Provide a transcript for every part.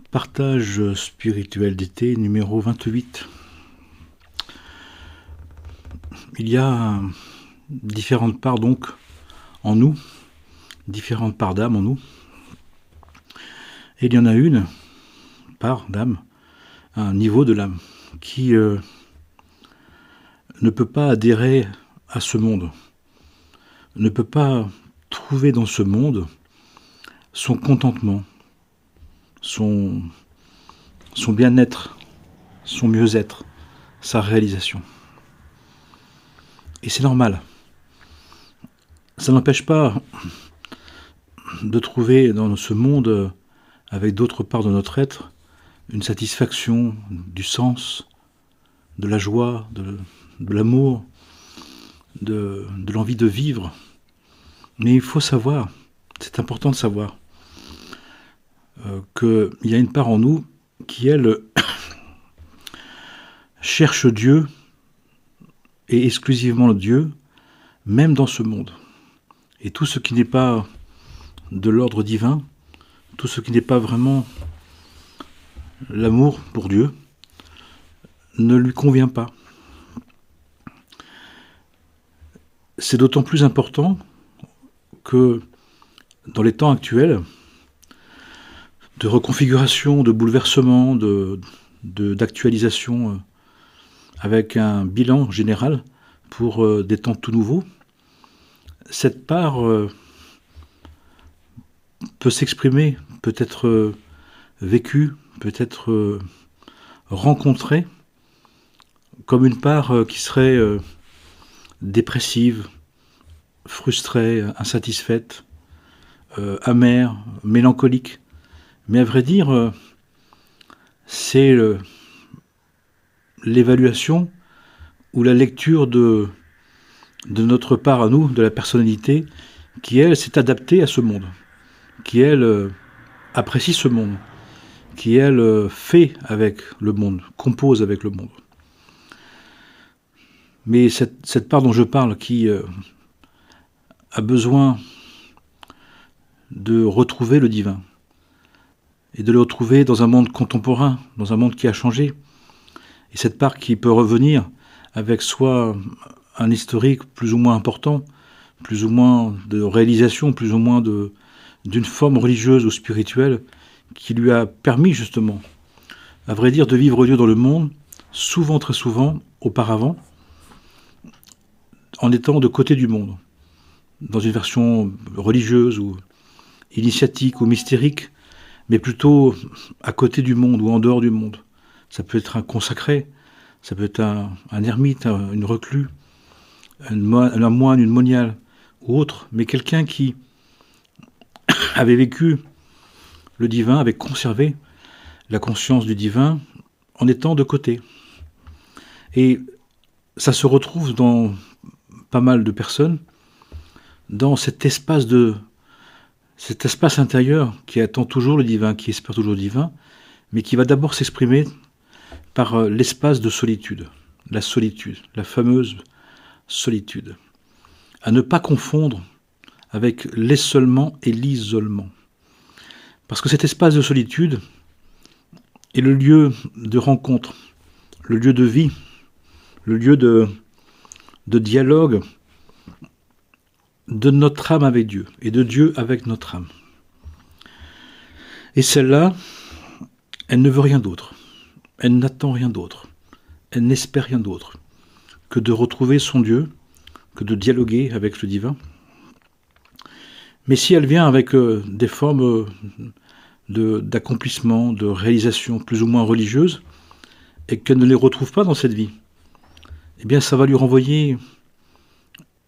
Partage spirituel d'été numéro 28. Il y a différentes parts donc en nous, différentes parts d'âme en nous. Et il y en a une part d'âme, un niveau de l'âme, qui ne peut pas adhérer à ce monde, ne peut pas trouver dans ce monde son contentement, son bien-être, son mieux-être, sa réalisation. Et c'est normal. Ça n'empêche pas de trouver dans ce monde, avec d'autres parts de notre être, une satisfaction, du sens, de la joie, de l'amour, de l'envie de vivre. Mais il faut savoir, c'est important de savoir, qu'il y a une part en nous qui, elle, cherche Dieu, et exclusivement le Dieu, même dans ce monde. Et tout ce qui n'est pas de l'ordre divin, tout ce qui n'est pas vraiment l'amour pour Dieu, ne lui convient pas. C'est d'autant plus important que dans les temps actuels, de reconfiguration, de bouleversement, d'actualisation, avec un bilan général pour des temps tout nouveaux, cette part peut s'exprimer, peut être vécue, peut être rencontrée comme une part qui serait dépressive, frustrée, insatisfaite, amère, mélancolique. Mais à vrai dire, c'est l'évaluation ou la lecture de notre part à nous, de la personnalité, qui, elle, s'est adaptée à ce monde, qui, elle, apprécie ce monde, qui, elle, fait avec le monde, compose avec le monde. Mais cette part dont je parle, qui a besoin de retrouver le divin, et de le retrouver dans un monde contemporain, dans un monde qui a changé, et cette part qui peut revenir avec soit un historique plus ou moins important, plus ou moins de réalisation, plus ou moins d'une forme religieuse ou spirituelle qui lui a permis justement, à vrai dire, de vivre Dieu dans le monde, souvent, très souvent, auparavant, en étant de côté du monde, dans une version religieuse ou initiatique ou mystérique, mais plutôt à côté du monde ou en dehors du monde. Ça peut être un consacré, ça peut être un ermite, une reclus, un moine, une moniale, ou autre, mais quelqu'un qui avait vécu le divin, avait conservé la conscience du divin en étant de côté. Et ça se retrouve dans pas mal de personnes, dans cet espace intérieur qui attend toujours le divin, qui espère toujours le divin, mais qui va d'abord s'exprimer par l'espace de solitude, la fameuse solitude, à ne pas confondre avec l'essolement et l'isolement. Parce que cet espace de solitude est le lieu de rencontre, le lieu de vie, le lieu de dialogue de notre âme avec Dieu, et de Dieu avec notre âme. Et celle-là, elle ne veut rien d'autre, elle n'attend rien d'autre, elle n'espère rien d'autre que de retrouver son Dieu, que de dialoguer avec le divin. Mais si elle vient avec des formes d'accomplissement, de réalisation plus ou moins religieuses, et qu'elle ne les retrouve pas dans cette vie, eh bien ça va lui renvoyer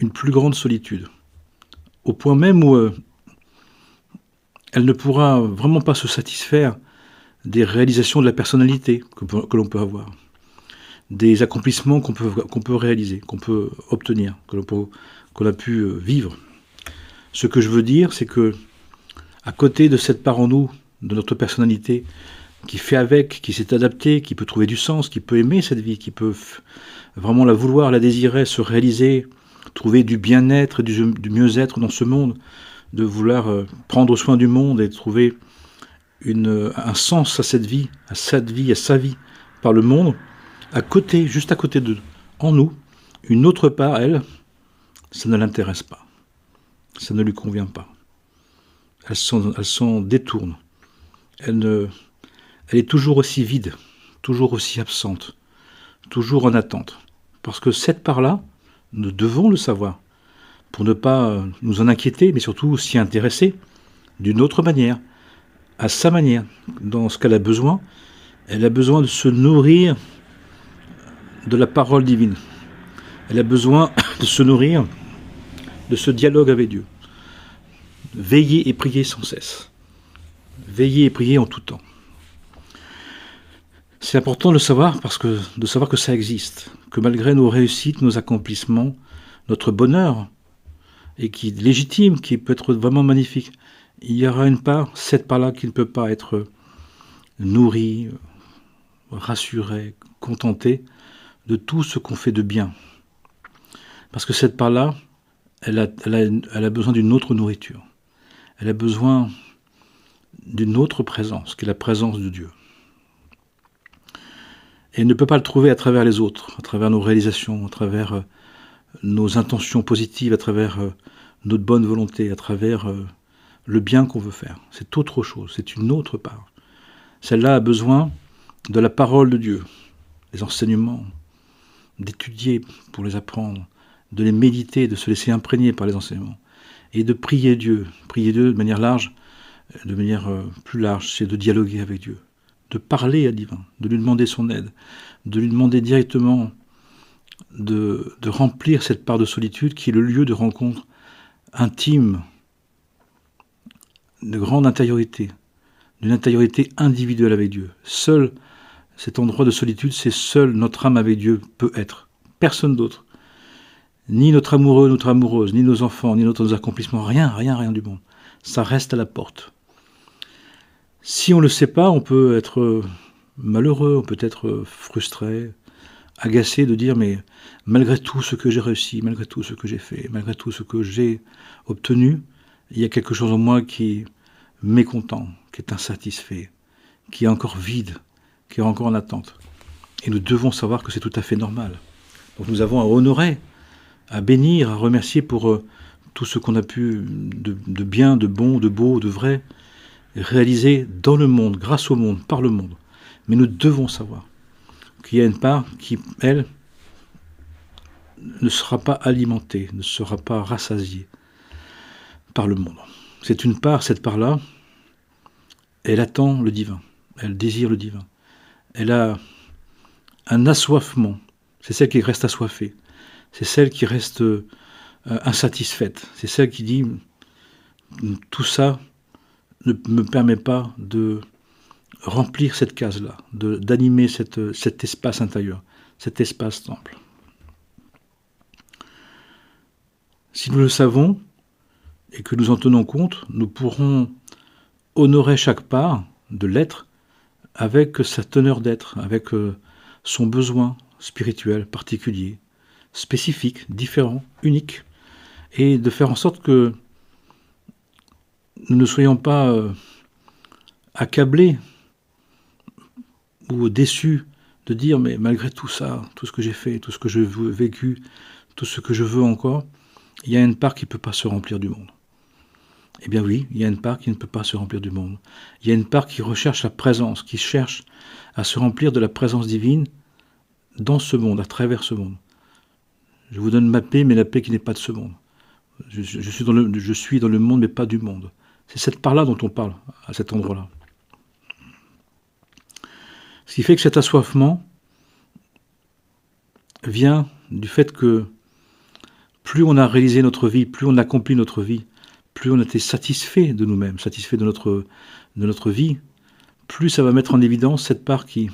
une plus grande solitude, au point même où elle ne pourra vraiment pas se satisfaire des réalisations de la personnalité que l'on peut avoir, des accomplissements qu'on peut réaliser, qu'on peut obtenir, qu'on a pu vivre. Ce que je veux dire, c'est que, à côté de cette part en nous, de notre personnalité, qui fait avec, qui s'est adaptée, qui peut trouver du sens, qui peut aimer cette vie, qui peut vraiment la vouloir, la désirer, se réaliser, trouver du bien-être et du mieux-être dans ce monde, de vouloir prendre soin du monde et de trouver un sens à cette vie, à sa vie par le monde, à côté, juste à côté d'eux, en nous, une autre part, elle, ça ne l'intéresse pas. Ça ne lui convient pas. Elle s'en détourne. Elle est toujours aussi vide, toujours aussi absente, toujours en attente. Parce que cette part-là, nous devons le savoir, pour ne pas nous en inquiéter, mais surtout s'y intéresser d'une autre manière, à sa manière. Dans ce qu'elle a besoin, elle a besoin de se nourrir de la parole divine. Elle a besoin de se nourrir de ce dialogue avec Dieu. Veiller et prier sans cesse. Veiller et prier en tout temps. C'est important de le savoir, de savoir que ça existe, que malgré nos réussites, nos accomplissements, notre bonheur, et qui est légitime, qui peut être vraiment magnifique, il y aura une part, cette part-là, qui ne peut pas être nourrie, rassurée, contentée de tout ce qu'on fait de bien. Parce que cette part-là, elle a besoin d'une autre nourriture. Elle a besoin d'une autre présence, qui est la présence de Dieu. Et elle ne peut pas le trouver à travers les autres, à travers nos réalisations, à travers nos intentions positives, à travers notre bonne volonté, à travers le bien qu'on veut faire. C'est autre chose, c'est une autre part. Celle-là a besoin de la parole de Dieu, des enseignements, d'étudier pour les apprendre, de les méditer, de se laisser imprégner par les enseignements, et de prier Dieu de manière large, de manière plus large, c'est de dialoguer avec Dieu, de parler à divin, de lui demander son aide, de lui demander directement de remplir cette part de solitude qui est le lieu de rencontre intime, de grande intériorité, d'une intériorité individuelle avec Dieu. Seul cet endroit de solitude, c'est seul notre âme avec Dieu peut être. Personne d'autre. Ni notre amoureux, notre amoureuse, ni nos enfants, ni nos accomplissements, rien du monde. Ça reste à la porte. Si on ne le sait pas, on peut être malheureux, on peut être frustré, agacé de dire mais malgré tout ce que j'ai réussi, malgré tout ce que j'ai fait, malgré tout ce que j'ai obtenu, il y a quelque chose en moi qui est mécontent, qui est insatisfait, qui est encore vide, qui est encore en attente. Et nous devons savoir que c'est tout à fait normal. Donc nous avons à honorer, à bénir, à remercier pour tout ce qu'on a pu de bien, de bon, de beau, de vrai, réaliser dans le monde, grâce au monde, par le monde. Mais nous devons savoir qu'il y a une part qui, elle, ne sera pas alimentée, ne sera pas rassasiée par le monde. C'est une part, cette part-là, elle attend le divin, elle désire le divin. Elle a un assoiffement, c'est celle qui reste assoiffée, c'est celle qui reste insatisfaite, c'est celle qui dit tout ça ne me permet pas de remplir cette case-là, d'animer cet espace intérieur, cet espace temple. Si nous le savons et que nous en tenons compte, nous pourrons honorer chaque part de l'être avec sa teneur d'être, avec son besoin spirituel particulier, spécifique, différent, unique, et de faire en sorte que nous ne soyons pas accablés ou déçus de dire mais malgré tout ça, tout ce que j'ai fait, tout ce que j'ai vécu, tout ce que je veux encore, il y a une part qui ne peut pas se remplir du monde. Eh bien oui, il y a une part qui ne peut pas se remplir du monde. Il y a une part qui recherche la présence, qui cherche à se remplir de la présence divine dans ce monde, à travers ce monde. Je vous donne ma paix, mais la paix qui n'est pas de ce monde. Je suis dans le monde, mais pas du monde. C'est cette part-là dont on parle, à cet endroit-là. Ce qui fait que cet assoiffement vient du fait que plus on a réalisé notre vie, plus on accomplit notre vie, plus on a été satisfait de nous-mêmes, satisfait de notre vie, plus ça va mettre en évidence cette part qui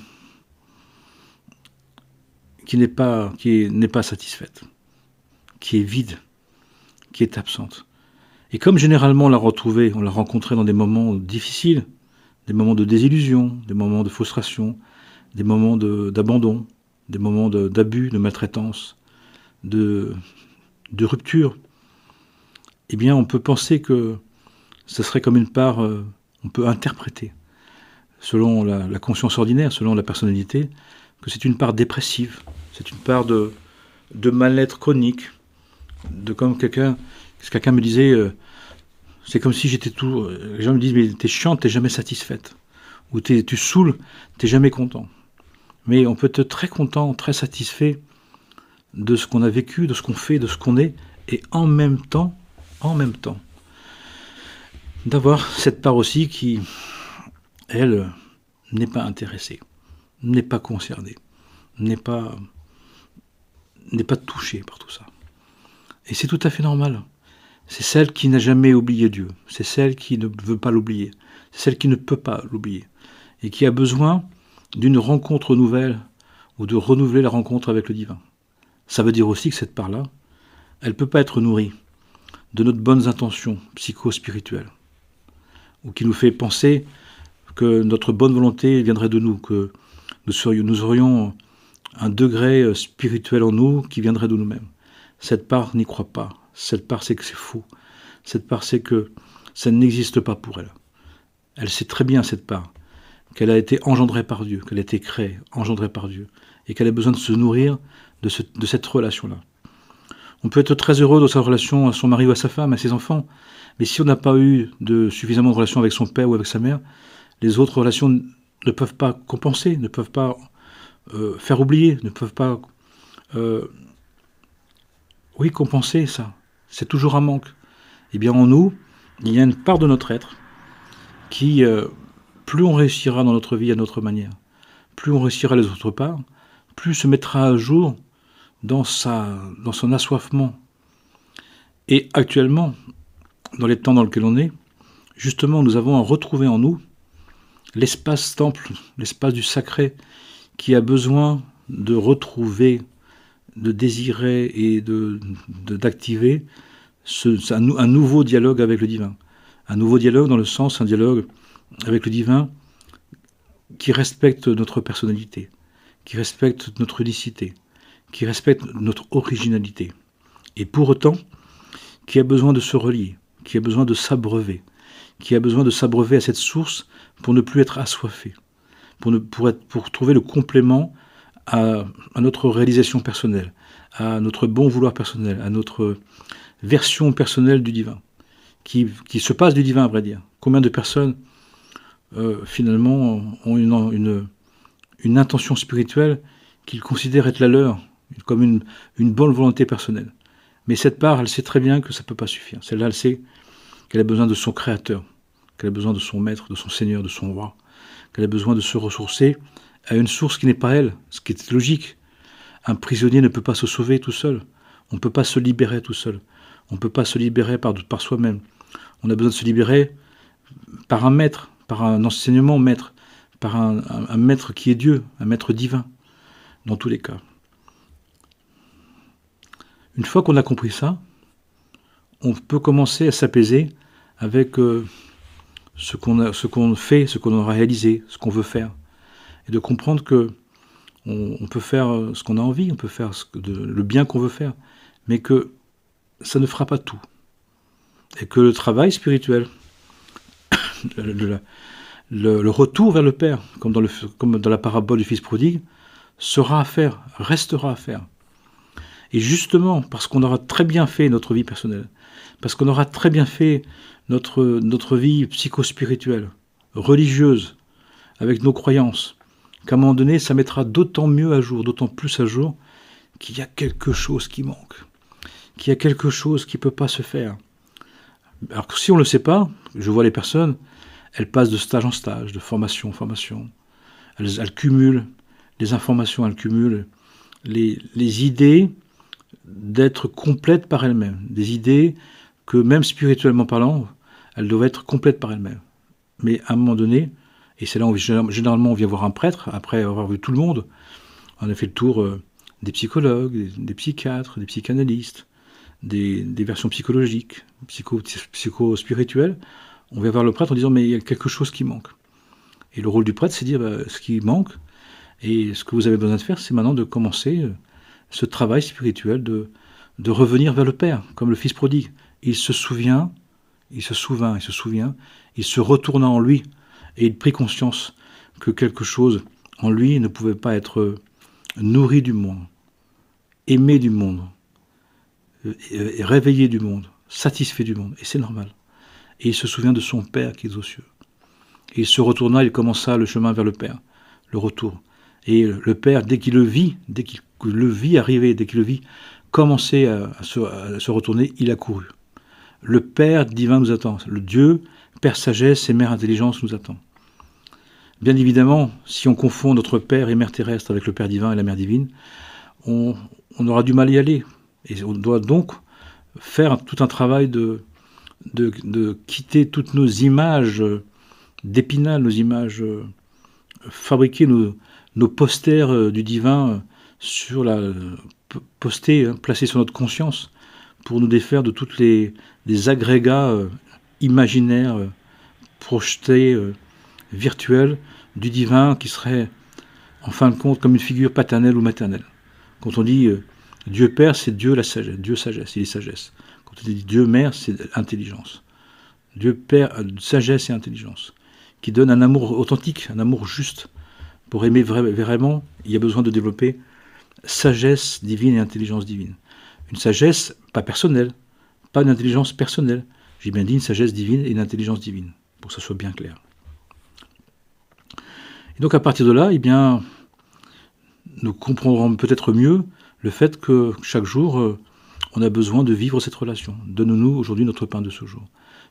n'est pas satisfaite, qui est vide, qui est absente. Et comme généralement on l'a rencontrée dans des moments difficiles, des moments de désillusion, des moments de frustration, des moments d'abandon, des moments d'abus, de maltraitance, de rupture, eh bien on peut penser que ce serait comme une part, on peut interpréter selon la conscience ordinaire, selon la personnalité, que c'est une part dépressive, c'est une part de mal-être chronique, de comme quelqu'un me disait, c'est comme si j'étais tout... Les gens me disent, mais t'es chiante, t'es jamais satisfaite. Ou tu saoules, t'es jamais content. Mais on peut être très content, très satisfait de ce qu'on a vécu, de ce qu'on fait, de ce qu'on est, et en même temps, d'avoir cette part aussi qui, elle, n'est pas intéressée, n'est pas concernée, n'est pas touchée par tout ça. Et c'est tout à fait normal. C'est celle qui n'a jamais oublié Dieu, c'est celle qui ne veut pas l'oublier, c'est celle qui ne peut pas l'oublier, et qui a besoin d'une rencontre nouvelle, ou de renouveler la rencontre avec le divin. Ça veut dire aussi que cette part-là, elle ne peut pas être nourrie de notre bonnes intentions psycho-spirituelles, ou qui nous fait penser que notre bonne volonté viendrait de nous, que nous aurions un degré spirituel en nous qui viendrait de nous-mêmes. Cette part n'y croit pas. Cette part sait que c'est faux. Cette part sait que ça n'existe pas pour elle. Elle sait très bien, cette part, qu'elle a été engendrée par Dieu, qu'elle a été créée, engendrée par Dieu, et qu'elle a besoin de se nourrir de cette relation-là. On peut être très heureux dans sa relation à son mari ou à sa femme, à ses enfants, mais si on n'a pas eu suffisamment de relations avec son père ou avec sa mère, les autres relations ne peuvent pas compenser, ne peuvent pas faire oublier, ne peuvent pas compenser ça. C'est toujours un manque. Eh bien en nous, il y a une part de notre être qui, plus on réussira dans notre vie à notre manière, plus on réussira les autres parts, plus se mettra à jour dans son assoiffement. Et actuellement, dans les temps dans lesquels on est, justement, nous avons à retrouver en nous l'espace temple, l'espace du sacré, qui a besoin de retrouver, de désirer et d'activer un nouveau dialogue avec le divin. Un nouveau dialogue dans le sens, un dialogue avec le divin qui respecte notre personnalité, qui respecte notre unicité, qui respecte notre originalité. Et pour autant, qui a besoin de se relier, qui a besoin de s'abreuver, qui a besoin de s'abreuver à cette source pour ne plus être assoiffé, pour trouver le complément à notre réalisation personnelle, à notre bon vouloir personnel, à notre version personnelle du divin, qui se passe du divin, à vrai dire. Combien de personnes, finalement, ont une intention spirituelle qu'ils considèrent être la leur, comme une bonne volonté personnelle. Mais cette part, elle sait très bien que ça ne peut pas suffire. Celle-là, elle sait qu'elle a besoin de son créateur, qu'elle a besoin de son maître, de son seigneur, de son roi, qu'elle a besoin de se ressourcer à une source qui n'est pas elle, ce qui est logique. Un prisonnier ne peut pas se sauver tout seul. On ne peut pas se libérer tout seul. On ne peut pas se libérer par soi-même. On a besoin de se libérer par un maître, par un enseignement maître, par un maître qui est Dieu, un maître divin, dans tous les cas. Une fois qu'on a compris ça, on peut commencer à s'apaiser avec ce qu'on fait, ce qu'on a réalisé, ce qu'on veut faire. Et de comprendre que on peut faire ce qu'on a envie, on peut faire le bien qu'on veut faire, mais que ça ne fera pas tout. Et que le travail spirituel, le retour vers le Père, comme dans la parabole du Fils prodigue, sera à faire, restera à faire. Et justement, parce qu'on aura très bien fait notre vie personnelle, parce qu'on aura très bien fait notre vie psychospirituelle, religieuse, avec nos croyances, qu'à un moment donné, ça mettra d'autant mieux à jour, d'autant plus à jour, qu'il y a quelque chose qui manque, qu'il y a quelque chose qui ne peut pas se faire. Alors que si on ne le sait pas, je vois les personnes, elles passent de stage en stage, de formation en formation, elles cumulent les informations, elles cumulent les idées d'être complètes par elles-mêmes, des idées que même spirituellement parlant, elles doivent être complètes par elles-mêmes. Mais à un moment donné, et c'est là où généralement on vient voir un prêtre, après avoir vu tout le monde, on a fait le tour des psychologues, des psychiatres, des psychanalystes, des versions psychologiques, psycho-spirituelles, on vient voir le prêtre en disant mais il y a quelque chose qui manque. Et le rôle du prêtre, c'est de dire ce qui manque, et ce que vous avez besoin de faire, c'est maintenant de commencer ce travail spirituel, de revenir vers le Père, comme le Fils prodigue. Il se retourna en lui, et il prit conscience que quelque chose en lui ne pouvait pas être nourri du monde, aimé du monde, réveillé du monde, satisfait du monde. Et c'est normal. Et il se souvient de son Père qui est aux cieux. Et il se retourna, il commença le chemin vers le Père, le retour. Et le Père, dès qu'il le vit arriver, dès qu'il le vit commencer à se retourner, il a couru. Le Père divin nous attend. Le Dieu, Père sagesse et Mère intelligence nous attend. Bien évidemment, si on confond notre Père et Mère terrestre avec le Père divin et la Mère divine, on aura du mal à y aller. Et on doit donc faire tout un travail de quitter toutes nos images d'Épinal, nos images fabriquer nos posters du divin placés sur notre conscience pour nous défaire de toutes les agrégats imaginaires, projetés, virtuels du divin qui serait en fin de compte comme une figure paternelle ou maternelle. Quand on dit Dieu Père, c'est Dieu la sagesse, Dieu sagesse, il est sagesse. Quand on dit Dieu Mère, c'est intelligence. Dieu Père, sagesse et intelligence, qui donne un amour authentique, un amour juste. Pour aimer vraiment, il y a besoin de développer sagesse divine et intelligence divine. Une sagesse pas personnelle, pas une intelligence personnelle. J'ai bien dit une sagesse divine et une intelligence divine, pour que ça soit bien clair. Et donc à partir de là, eh bien, nous comprendrons peut-être mieux le fait que chaque jour, on a besoin de vivre cette relation. Donne-nous aujourd'hui notre pain de ce jour.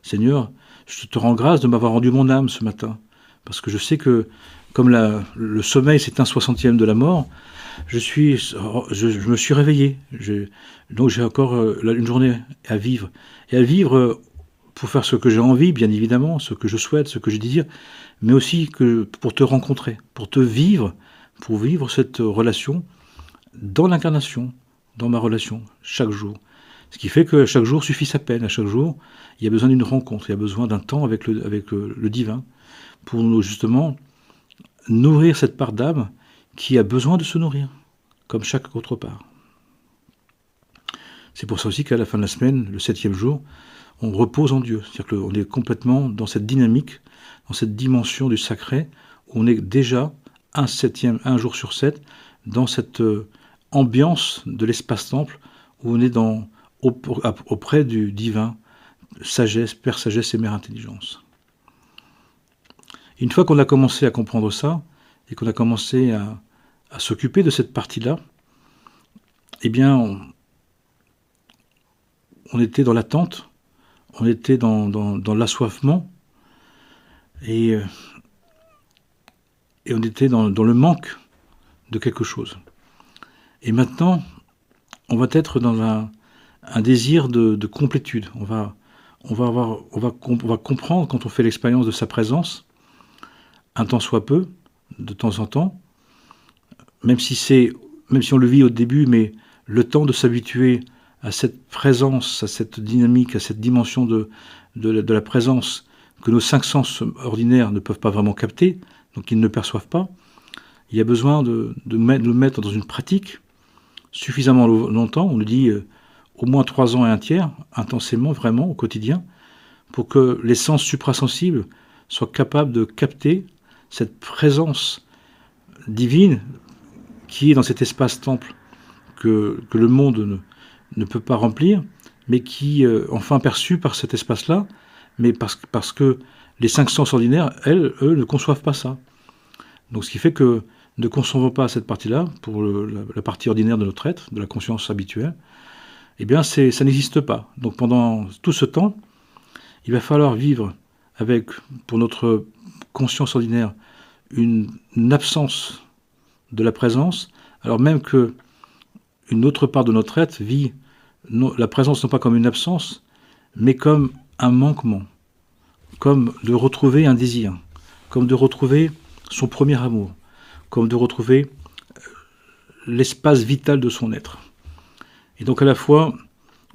Seigneur, je te rends grâce de m'avoir rendu mon âme ce matin, parce que je sais que, comme le sommeil c'est 1/60 de la mort, je me suis réveillé. Donc j'ai encore une journée à vivre. Et à vivre pour faire ce que j'ai envie, bien évidemment, ce que je souhaite, ce que je désire, mais aussi pour te rencontrer, pour vivre cette relation dans l'incarnation, dans ma relation, chaque jour. Ce qui fait que chaque jour suffit sa peine. À chaque jour, il y a besoin d'une rencontre, il y a besoin d'un temps avec le divin pour nous, justement, nourrir cette part d'âme qui a besoin de se nourrir, comme chaque autre part. C'est pour ça aussi qu'à la fin de la semaine, le 7e jour, on repose en Dieu. C'est-à-dire qu'on est complètement dans cette dynamique, dans cette dimension du sacré, où on est déjà un jour sur 7, dans cette ambiance de l'espace-temple, où on est auprès du divin, sagesse, Père sagesse et Mère intelligence. Une fois qu'on a commencé à comprendre ça, et qu'on a commencé à s'occuper de cette partie-là, eh bien, on était dans l'attente, on était dans l'assoiffement, et on était dans le manque de quelque chose. Et maintenant, on va être dans un désir de complétude. On va comprendre, quand on fait l'expérience de sa présence, un tant soit peu, de temps en temps, même si on le vit au début, mais le temps de s'habituer à cette présence, à cette dynamique, à cette dimension de la présence que nos 5 sens ordinaires ne peuvent pas vraiment capter, donc ils ne perçoivent pas, il y a besoin de nous mettre dans une pratique suffisamment longtemps, on le dit au moins 3 ans et un tiers, intensément, vraiment, au quotidien, pour que les sens suprasensibles soient capables de capter cette présence divine qui est dans cet espace-temple que le monde ne peut pas remplir, mais qui, enfin perçu par cet espace-là, mais parce que les 5 sens ordinaires, eux, ne conçoivent pas ça. Donc ce qui fait que, ne concevons pas cette partie-là, pour la partie ordinaire de notre être, de la conscience habituelle, eh bien ça n'existe pas. Donc pendant tout ce temps, il va falloir vivre avec, pour notre conscience ordinaire, une absence de la présence, alors même que une autre part de notre être vit la présence non pas comme une absence, mais comme un manquement, comme de retrouver un désir, comme de retrouver son premier amour, comme de retrouver l'espace vital de son être. Et donc à la fois,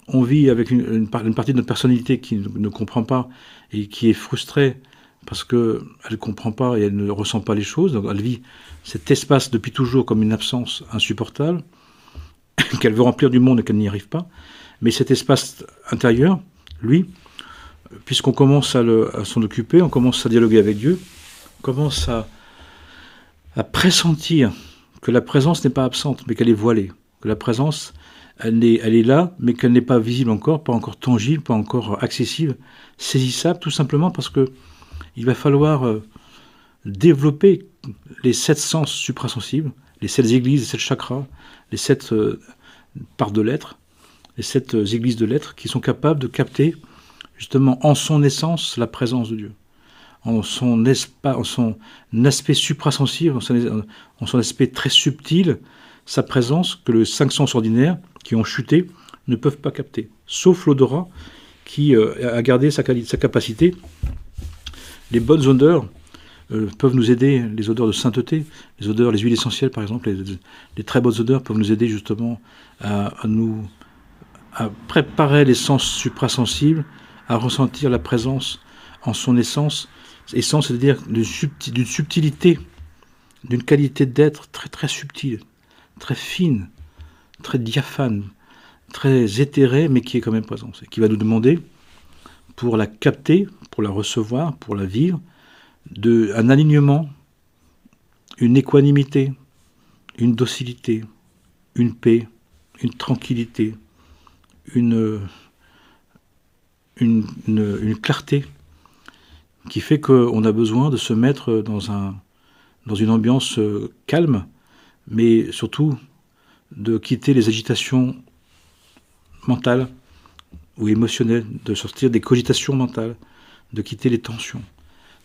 on vit avec une partie de notre personnalité qui ne comprend pas et qui est frustrée parce qu'elle ne comprend pas et elle ne ressent pas les choses. Donc elle vit cet espace depuis toujours comme une absence insupportable, qu'elle veut remplir du monde et qu'elle n'y arrive pas. Mais cet espace intérieur, lui, puisqu'on commence à s'en occuper, on commence à dialoguer avec Dieu, on commence à à pressentir que la présence n'est pas absente, mais qu'elle est voilée, que la présence, elle est là, mais qu'elle n'est pas visible encore, pas encore tangible, pas encore accessible, saisissable, tout simplement parce que il va falloir développer les 7 sens suprasensibles, les 7 églises, les 7 chakras, les 7 parts de l'être, les 7 églises de l'être qui sont capables de capter justement en son essence la présence de Dieu, en son aspect suprasensible, en son aspect très subtil, sa présence que les 5 sens ordinaires qui ont chuté ne peuvent pas capter, sauf l'odorat qui a gardé sa capacité. Les bonnes odeurs peuvent nous aider, les odeurs de sainteté, les huiles essentielles par exemple, les très bonnes odeurs peuvent nous aider justement à préparer les sens suprasensibles, à ressentir la présence en son essence, c'est-à-dire d'une subtilité, d'une qualité d'être très très subtile, très fine, très diaphane, très éthérée, mais qui est quand même présente, et qui va nous demander, pour la capter, pour la recevoir, pour la vivre, un alignement, une équanimité, une docilité, une paix, une tranquillité, une clarté qui fait qu'on a besoin de se mettre dans une ambiance calme, mais surtout de quitter les agitations mentales ou émotionnelles, de sortir des cogitations mentales, de quitter les tensions,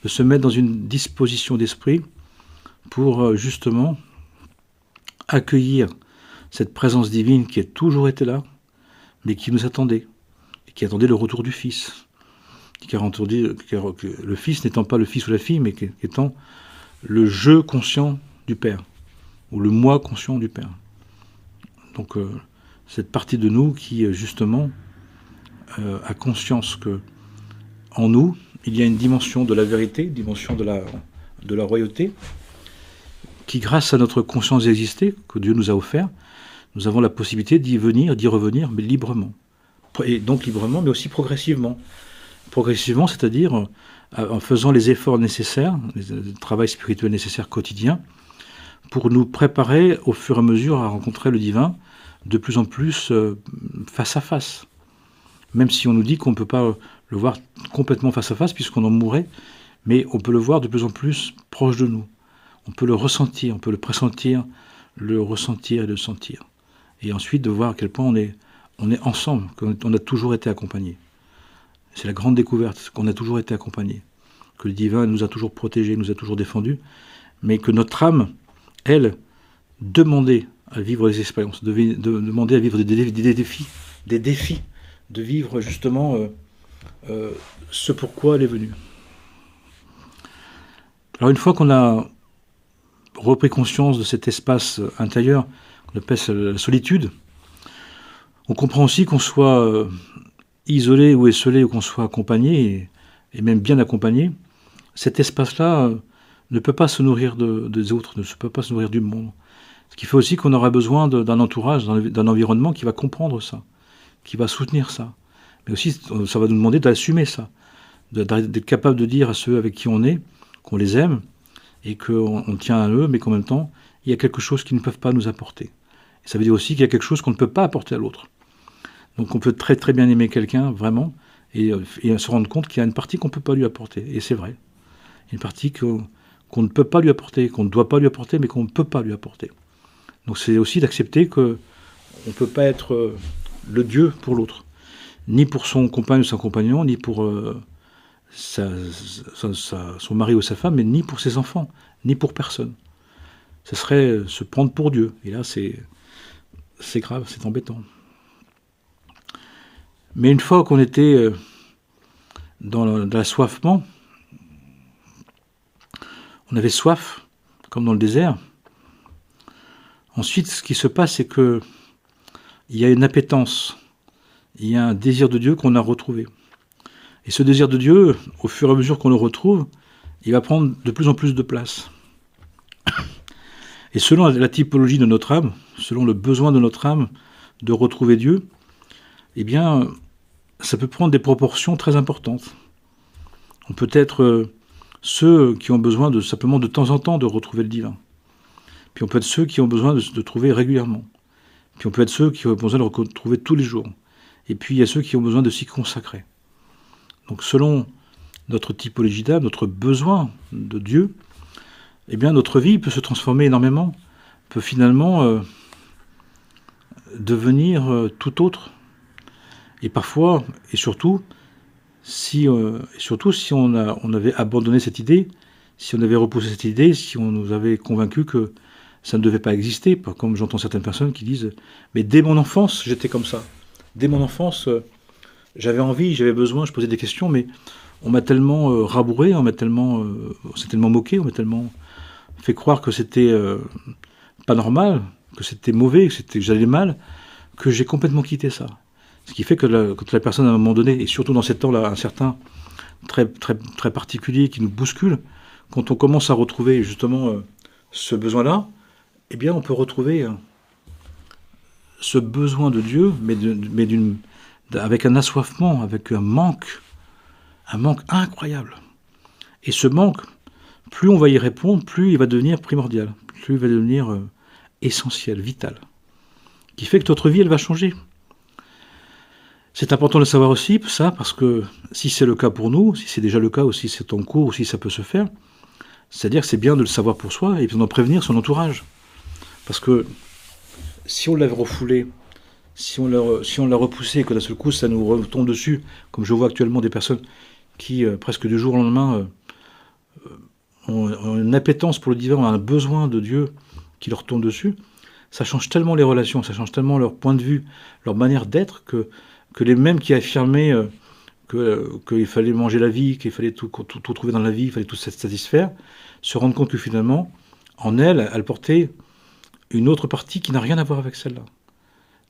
de se mettre dans une disposition d'esprit pour justement accueillir cette présence divine qui a toujours été là, mais qui nous attendait, et qui attendait le retour du Fils. Le Fils n'étant pas le Fils ou la fille, mais étant le je conscient du Père, ou le moi conscient du Père. Donc cette partie de nous qui justement a conscience que en nous, il y a une dimension de la vérité, une dimension de la royauté, qui grâce à notre conscience d'exister, que Dieu nous a offert, nous avons la possibilité d'y venir, d'y revenir, mais librement. Et donc librement, mais aussi progressivement. Progressivement, c'est-à-dire en faisant les efforts nécessaires, le travail spirituel nécessaire quotidien, pour nous préparer au fur et à mesure à rencontrer le divin de plus en plus face à face. Même si on nous dit qu'on ne peut pas le voir complètement face à face puisqu'on en mourrait, mais on peut le voir de plus en plus proche de nous. On peut le ressentir, on peut le pressentir, le ressentir et le sentir. Et ensuite de voir à quel point on est ensemble, qu'on a toujours été accompagnés. C'est la grande découverte, qu'on a toujours été accompagnés, que le divin nous a toujours protégés, nous a toujours défendus, mais que notre âme, elle, demandait à vivre des expériences, demandait à vivre des défis, de vivre justement ce pourquoi elle est venue. Alors une fois qu'on a repris conscience de cet espace intérieur qu'on appelle la solitude, on comprend aussi qu'on soit isolé ou esselé ou qu'on soit accompagné, et même bien accompagné, cet espace-là ne peut pas se nourrir des autres, ne peut pas se nourrir du monde. Ce qui fait aussi qu'on aura besoin d'un entourage, d'un environnement qui va comprendre ça, qui va soutenir ça. Mais aussi, ça va nous demander d'assumer ça, d'être capable de dire à ceux avec qui on est, qu'on les aime, et qu'on tient à eux, mais qu'en même temps, il y a quelque chose qu'ils ne peuvent pas nous apporter. Et ça veut dire aussi qu'il y a quelque chose qu'on ne peut pas apporter à l'autre. Donc on peut très très bien aimer quelqu'un, vraiment, et se rendre compte qu'il y a une partie qu'on ne peut pas lui apporter. Et c'est vrai. Une partie qu'on ne peut pas lui apporter, qu'on ne doit pas lui apporter, mais qu'on ne peut pas lui apporter. Donc c'est aussi d'accepter qu'on ne peut pas être le Dieu pour l'autre. Ni pour son compagnon ou son compagnon, ni pour son mari ou sa femme, mais ni pour ses enfants, ni pour personne. Ce serait se prendre pour Dieu. Et là, c'est grave, c'est embêtant. Mais une fois qu'on était dans l'assoiffement, on avait soif, comme dans le désert. Ensuite, ce qui se passe, c'est qu'il y a une appétence, il y a un désir de Dieu qu'on a retrouvé. Et ce désir de Dieu, au fur et à mesure qu'on le retrouve, il va prendre de plus en plus de place. Et selon la typologie de notre âme, selon le besoin de notre âme de retrouver Dieu, eh bien, ça peut prendre des proportions très importantes. On peut être ceux qui ont besoin simplement de temps en temps de retrouver le divin. Puis on peut être ceux qui ont besoin de trouver régulièrement. Puis on peut être ceux qui ont besoin de retrouver tous les jours. Et puis il y a ceux qui ont besoin de s'y consacrer. Donc selon notre typologie d'âme, notre besoin de Dieu, eh bien notre vie peut se transformer énormément, peut finalement devenir tout autre. Et parfois, et surtout si on avait abandonné cette idée, si on avait repoussé cette idée, si on nous avait convaincu que ça ne devait pas exister, comme j'entends certaines personnes qui disent « Mais dès mon enfance, j'étais comme ça. Dès mon enfance, j'avais envie, j'avais besoin, je posais des questions, mais on m'a tellement rabouré, on s'est tellement moqué, on m'a tellement fait croire que c'était pas normal, que c'était mauvais, que j'allais mal, que j'ai complètement quitté ça. » Ce qui fait que quand la personne, à un moment donné, et surtout dans ces temps-là, un certain très, très, très particulier qui nous bouscule, quand on commence à retrouver justement ce besoin-là, eh bien on peut retrouver ce besoin de Dieu, avec un assoiffement, avec un manque incroyable. Et ce manque, plus on va y répondre, plus il va devenir primordial, plus il va devenir essentiel, vital. Qui fait que notre vie, elle va changer. C'est important de le savoir aussi, ça, parce que si c'est le cas pour nous, si c'est déjà le cas, ou si c'est en cours, ou si ça peut se faire, c'est-à-dire que c'est bien de le savoir pour soi et d'en prévenir son entourage. Parce que si on l'avait refoulé, si on l'a repoussé, et que d'un seul coup ça nous retombe dessus, comme je vois actuellement des personnes qui, presque du jour au lendemain, ont une appétence pour le divin, ont un besoin de Dieu qui leur tombe dessus, ça change tellement les relations, ça change tellement leur point de vue, leur manière d'être, que les mêmes qui affirmaient qu'il fallait manger la vie, qu'il fallait tout trouver dans la vie, il fallait tout se satisfaire, se rendent compte que finalement, en elle portait une autre partie qui n'a rien à voir avec celle-là.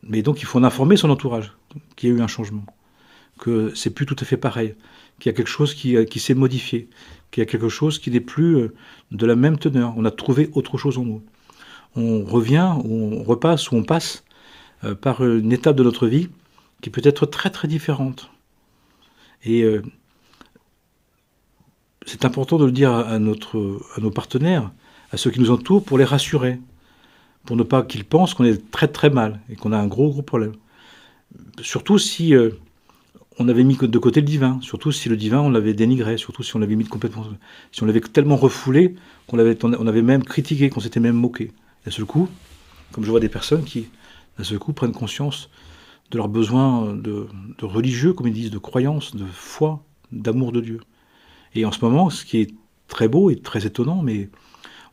Mais donc il faut en informer son entourage, qu'il y a eu un changement, que c'est plus tout à fait pareil, qu'il y a quelque chose qui s'est modifié, qu'il y a quelque chose qui n'est plus de la même teneur. On a trouvé autre chose en nous. On revient, ou on repasse, ou on passe par une étape de notre vie qui peut être très très différente. Et c'est important de le dire à nos partenaires, à ceux qui nous entourent, pour les rassurer, pour ne pas qu'ils pensent qu'on est très très mal et qu'on a un gros problème. Surtout si on avait mis de côté le divin, surtout si le divin on l'avait dénigré, surtout si on l'avait mis complètement, si on l'avait tellement refoulé on avait même critiqué, qu'on s'était même moqué. D'un seul coup, comme je vois des personnes qui d'un seul coup prennent conscience de leurs besoins de religieux, comme ils disent, de croyance, de foi, d'amour de Dieu. Et en ce moment, ce qui est très beau et très étonnant, mais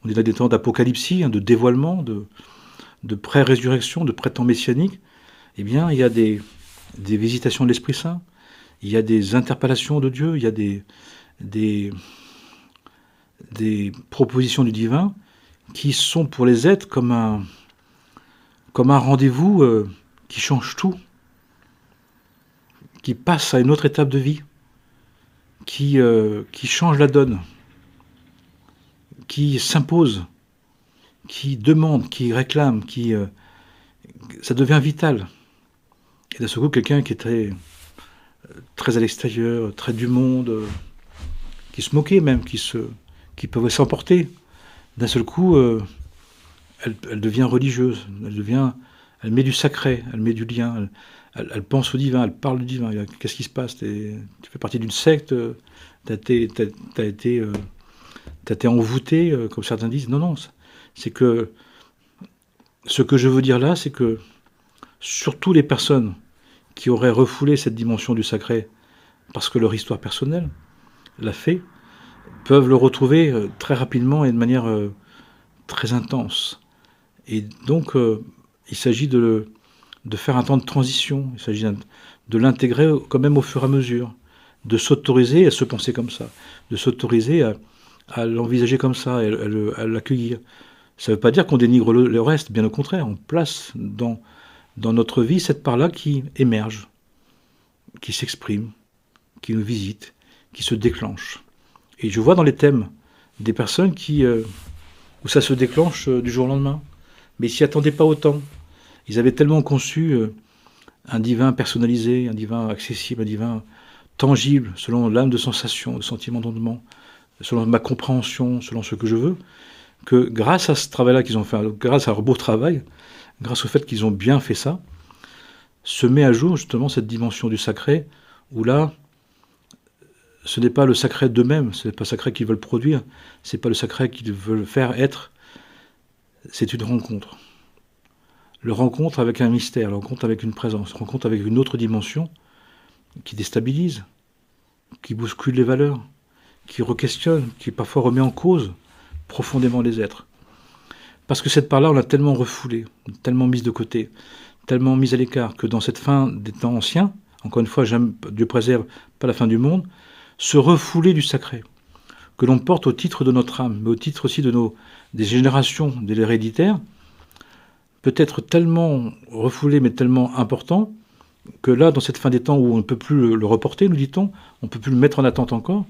on est dans des temps d'apocalypse, de dévoilement, de pré-résurrection, de pré-temps messianique, eh bien, il y a des visitations de l'Esprit Saint, il y a des interpellations de Dieu, il y a des propositions du divin qui sont pour les êtres comme un rendez-vous qui change tout, qui passe à une autre étape de vie, qui change la donne, qui s'impose, qui demande, qui réclame, ça devient vital. Et d'un seul coup, quelqu'un qui était très à l'extérieur, très du monde, qui se moquait même, qui pouvait s'emporter, d'un seul coup, elle devient religieuse, elle met du sacré, elle met du lien, elle pense au divin, elle parle du divin. Qu'est-ce qui se passe? Tu fais partie d'une secte, t'as été envoûté, comme certains disent. Non, c'est que ce que je veux dire là, c'est que surtout les personnes qui auraient refoulé cette dimension du sacré parce que leur histoire personnelle l'a fait, peuvent le retrouver très rapidement et de manière très intense. Et donc, il s'agit de faire un temps de transition, il s'agit de l'intégrer quand même au fur et à mesure, de s'autoriser à se penser comme ça, de s'autoriser à l'envisager comme ça, à l'accueillir. Ça ne veut pas dire qu'on dénigre le reste, bien au contraire, on place dans notre vie cette part-là qui émerge, qui s'exprime, qui nous visite, qui se déclenche. Et je vois dans les thèmes des personnes où ça se déclenche du jour au lendemain, mais ils s'y attendaient pas autant. Ils avaient tellement conçu un divin personnalisé, un divin accessible, un divin tangible, selon l'âme de sensation, de sentiment d'entendement, selon ma compréhension, selon ce que je veux, que grâce à ce travail-là qu'ils ont fait, grâce à leur beau travail, grâce au fait qu'ils ont bien fait ça, se met à jour justement cette dimension du sacré, où là, ce n'est pas le sacré d'eux-mêmes, ce n'est pas le sacré qu'ils veulent produire, ce n'est pas le sacré qu'ils veulent faire être, c'est une rencontre. Le rencontre avec un mystère, la rencontre avec une présence, la rencontre avec une autre dimension qui déstabilise, qui bouscule les valeurs, qui re-questionne, qui parfois remet en cause profondément les êtres. Parce que cette part-là, on l'a tellement refoulée, tellement mise de côté, tellement mise à l'écart, que dans cette fin des temps anciens, encore une fois, Dieu préserve, pas la fin du monde, ce refoulé du sacré, que l'on porte au titre de notre âme, mais au titre aussi des générations, de l'héréditaire, peut être tellement refoulé, mais tellement important, que là, dans cette fin des temps où on ne peut plus le reporter, nous dit-on, on ne peut plus le mettre en attente encore,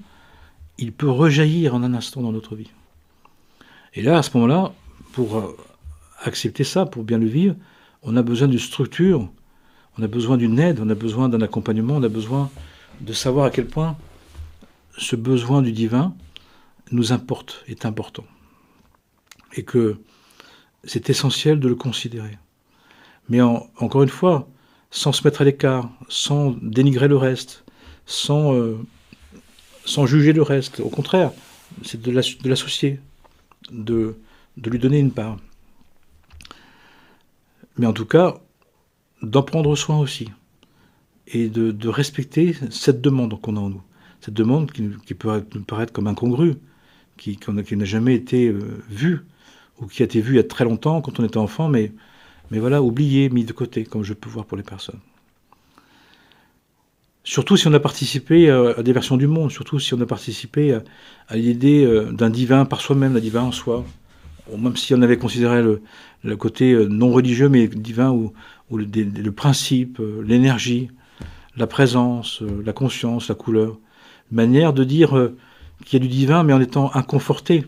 il peut rejaillir en un instant dans notre vie. Et là, à ce moment-là, pour accepter ça, pour bien le vivre, on a besoin d'une structure, on a besoin d'une aide, on a besoin d'un accompagnement, on a besoin de savoir à quel point ce besoin du divin nous importe, est important. Et que c'est essentiel de le considérer. Mais encore une fois, sans se mettre à l'écart, sans dénigrer le reste, sans juger le reste. Au contraire, c'est de l'associer, de lui donner une part. Mais en tout cas, d'en prendre soin aussi. Et de respecter cette demande qu'on a en nous. Cette demande qui peut nous paraître comme incongrue, qui n'a jamais été vue, ou qui a été vue il y a très longtemps quand on était enfant, mais voilà, oubliée, mise de côté, comme je peux voir pour les personnes. Surtout si on a participé à des versions du monde, surtout si on a participé à l'idée d'un divin par soi-même, d'un divin en soi, ou même si on avait considéré le côté non religieux, mais divin, ou le principe, l'énergie, la présence, la conscience, la couleur. Une manière de dire qu'il y a du divin, mais en étant inconforté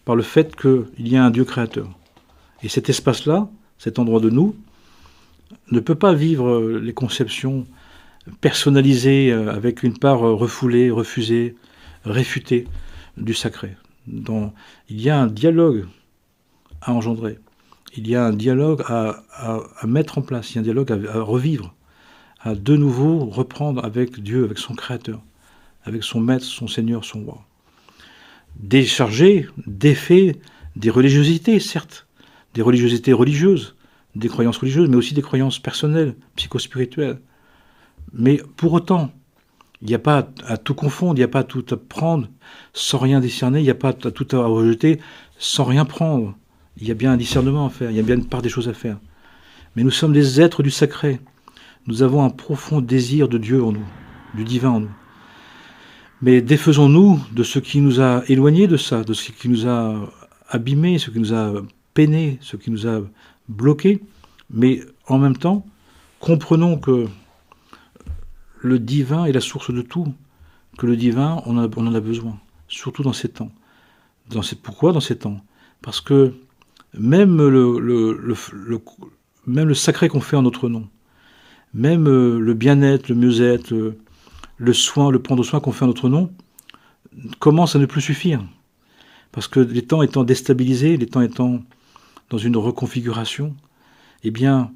par le fait qu'il y a un Dieu créateur. Et cet espace-là, cet endroit de nous, ne peut pas vivre les conceptions personnalisées avec une part refoulée, refusée, réfutée du sacré. Il y a un dialogue à engendrer. Il y a un dialogue à mettre en place, il y a un dialogue à revivre, à de nouveau reprendre avec Dieu, avec son Créateur, avec son Maître, son Seigneur, son Roi. Décharger, défait des religiosités, certes, des religiosités religieuses, des croyances religieuses, mais aussi des croyances personnelles, psychospirituelles. Mais pour autant, il n'y a pas à tout confondre, il n'y a pas à tout à prendre sans rien discerner, il n'y a pas à tout à rejeter sans rien prendre. Il y a bien un discernement à faire, il y a bien une part des choses à faire. Mais nous sommes des êtres du sacré. Nous avons un profond désir de Dieu en nous, du divin en nous. Mais défaisons-nous de ce qui nous a éloignés de ça, de ce qui nous a abîmés, ce qui nous a peinés, ce qui nous a bloqués. Mais en même temps, comprenons que le divin est la source de tout, que le divin, on en a besoin, surtout dans ces temps. Pourquoi dans ces temps? Parce que même même le sacré qu'on fait en notre nom, même le bien-être, le mieux-être, le soin, le prendre soin qu'on fait en notre nom, commence à ne plus suffire. Parce que les temps étant déstabilisés, les temps étant dans une reconfiguration, eh bien,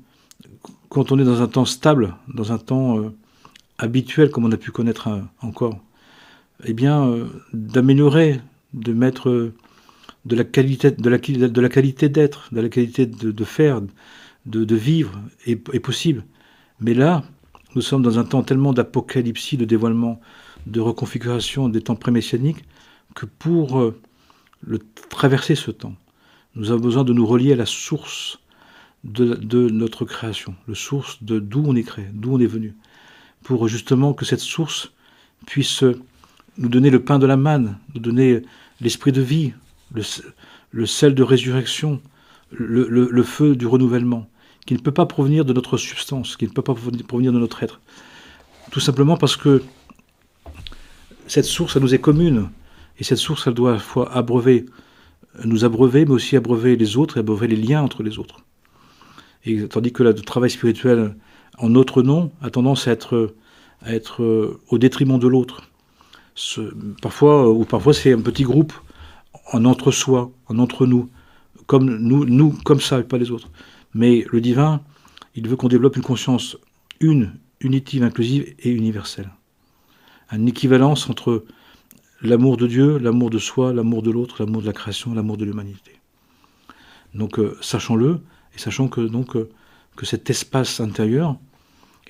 quand on est dans un temps stable, dans un temps habituel comme on a pu connaître encore, eh bien, d'améliorer, de mettre de la qualité d'être, de la qualité de faire, de vivre est possible. Mais là, nous sommes dans un temps tellement d'apocalypsie, de dévoilement, de reconfiguration des temps pré-messianiques, que pour traverser ce temps, nous avons besoin de nous relier à la source de notre création, la source d'où on est créé, d'où on est venu, pour justement que cette source puisse nous donner le pain de la manne, nous donner l'esprit de vie, le sel de résurrection, le feu du renouvellement, qui ne peut pas provenir de notre substance, qui ne peut pas provenir de notre être. Tout simplement parce que cette source, elle nous est commune, et cette source, elle doit à la fois nous abreuver, mais aussi abreuver les autres, et abreuver les liens entre les autres. Et tandis que le travail spirituel en notre nom a tendance à être au détriment de l'autre. Parfois c'est un petit groupe en entre-soi, en entre-nous, comme nous comme ça et pas les autres. Mais le divin, il veut qu'on développe une conscience unitive, inclusive et universelle. Une équivalence entre l'amour de Dieu, l'amour de soi, l'amour de l'autre, l'amour de la création, l'amour de l'humanité. Donc sachons-le, et sachons que cet espace intérieur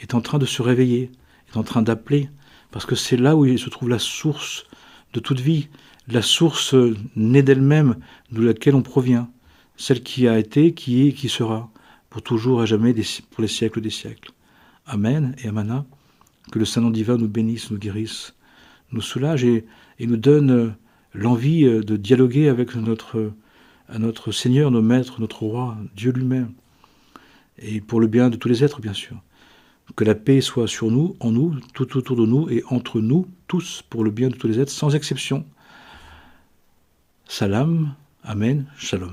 est en train de se réveiller, est en train d'appeler, parce que c'est là où il se trouve la source de toute vie, la source née d'elle-même, de laquelle on provient, celle qui a été, qui est et qui sera, pour toujours à jamais, pour les siècles des siècles. Amen et Amana, que le Saint-Nom divin nous bénisse, nous guérisse, nous soulage et nous donne l'envie de dialoguer avec notre Seigneur, notre Maître, notre Roi, Dieu lui-même, et pour le bien de tous les êtres, bien sûr. Que la paix soit sur nous, en nous, tout autour de nous et entre nous tous, pour le bien de tous les êtres, sans exception. Salam, Amen, Shalom.